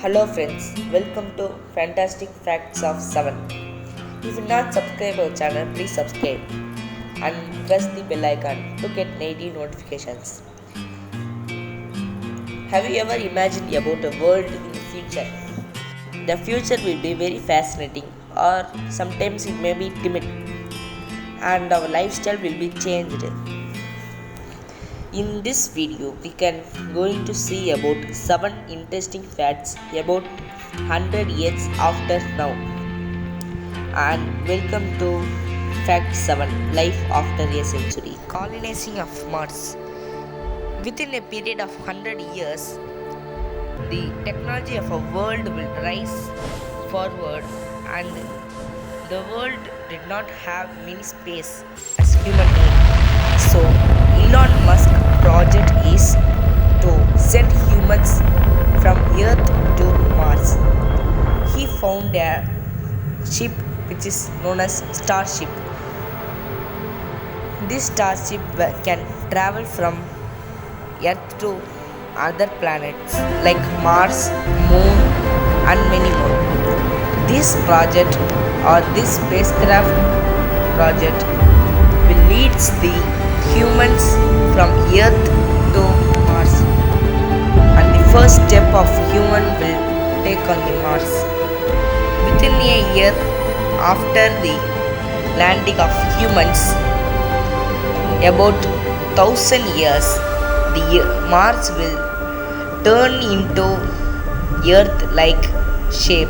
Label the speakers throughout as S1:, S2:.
S1: Hello friends, welcome to Fantastic Facts of 7. If you not subscribe our channel, please subscribe and press the bell icon to get daily notifications. Have you ever imagined about a world in the future? The future will be very fascinating or sometimes it may be timid and our lifestyle will be changed. In this video, we can going to see about 7 interesting facts about 100 years after now. And welcome to Fact 7 Life After a Century. Colonizing of Mars. Within a period of 100 years, the technology of a world will rise forward and the world did not have many space as human need. So Elon Musk project is to send humans from Earth to Mars. He found a ship which is known as Starship. This starship can travel from Earth to other planets like Mars, Moon, and many more. This project or this spacecraft project will lead the humans from Earth to Mars, and the first step of human will take on the Mars. Within a year after the landing of humans, about 1,000 years, the Mars will turn into Earth-like shape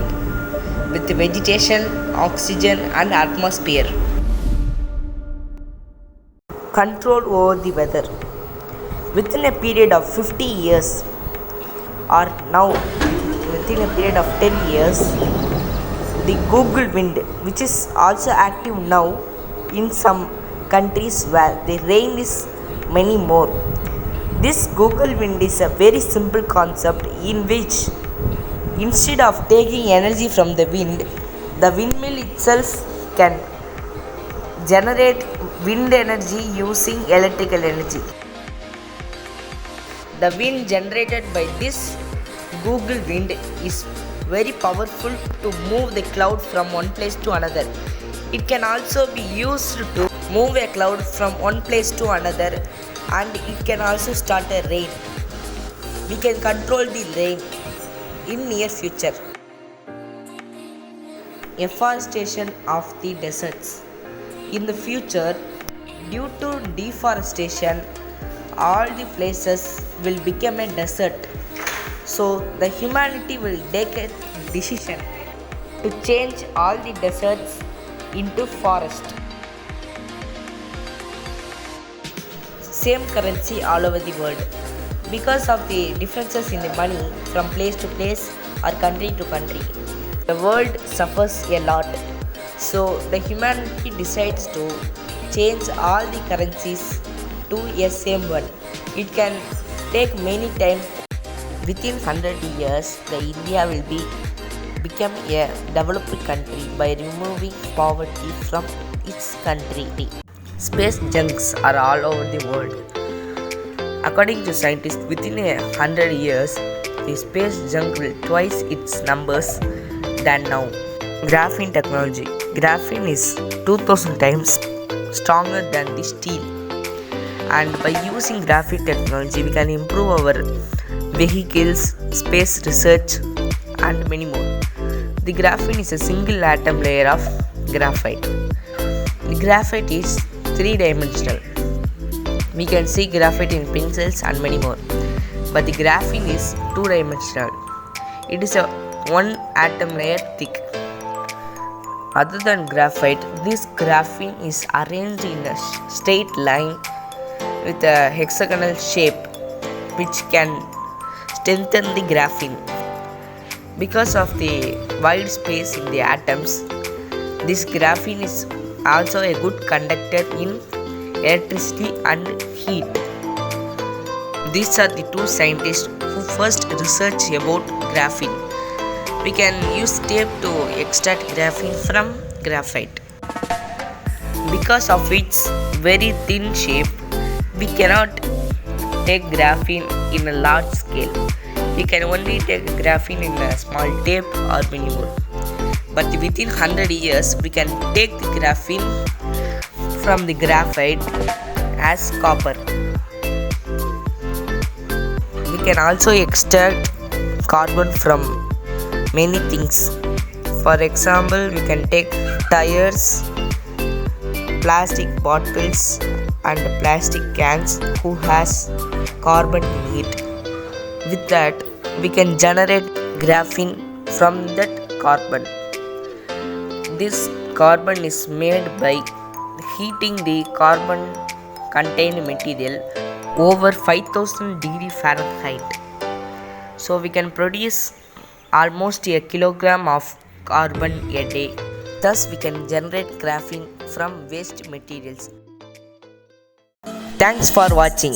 S1: with vegetation, oxygen, and atmosphere. Control over the weather. Within a period of 50 years, or now within a period of 10 years, the Google wind, which is also active now in some countries where the rain is many more. This Google wind is a very simple concept in which instead of taking energy from the windmill itself can generate wind energy using electrical energy. The wind generated by this Google wind is very powerful to move the cloud from one place to another. It can also be used to move a cloud from one place to another, and it can also start a rain. We can control the rain in near future. Afforestation of the deserts. In the future, due to deforestation, all the places will become a desert. So the humanity will take a decision to change all the deserts into forest. Same currency all over the world. Because of the differences in the money from place to place or country to country, the world suffers a lot. So the humanity decides to change all the currencies to a same one. It can take many time. Within 100 years, the India will become a developed country by removing poverty from its country. Space junks are all over the world. According to scientists, within 100 years, the space junk will twice its numbers than now. Graphene technology. Graphene is 2000 times stronger than the steel. And by using graphene technology, we can improve our vehicles, space research, and many more. The graphene is a single atom layer of graphite. The graphite is 3-dimensional. We can see graphite in pencils and many more. But the graphene is 2-dimensional. It is a 1 atom layer thick. Other than graphite, this graphene is arranged in a straight line with a hexagonal shape which can strengthen the graphene. Because of the wide space in the atoms, this graphene is also a good conductor in electricity and heat. These are the two scientists who first researched about graphene. We can use tape to extract graphene from graphite. Because of its very thin shape, we cannot take graphene in a large scale. We can only take graphene in a small tape or mini mold. But within 100 years, we can take the graphene from the graphite as copper. We can also extract carbon from many things. For example, we can take tires, plastic bottles and plastic cans who has carbon in it. With that, we can generate graphene from that carbon. This carbon is made by heating the carbon contained material over 5000 degree Fahrenheit. So we can produce almost a kilogram of carbon a day. Thus we can generate graphene from waste materials. Thanks for watching.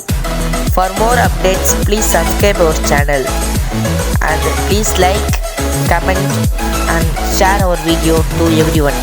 S1: For more updates, please subscribe our channel and please like, comment and share our video to everyone.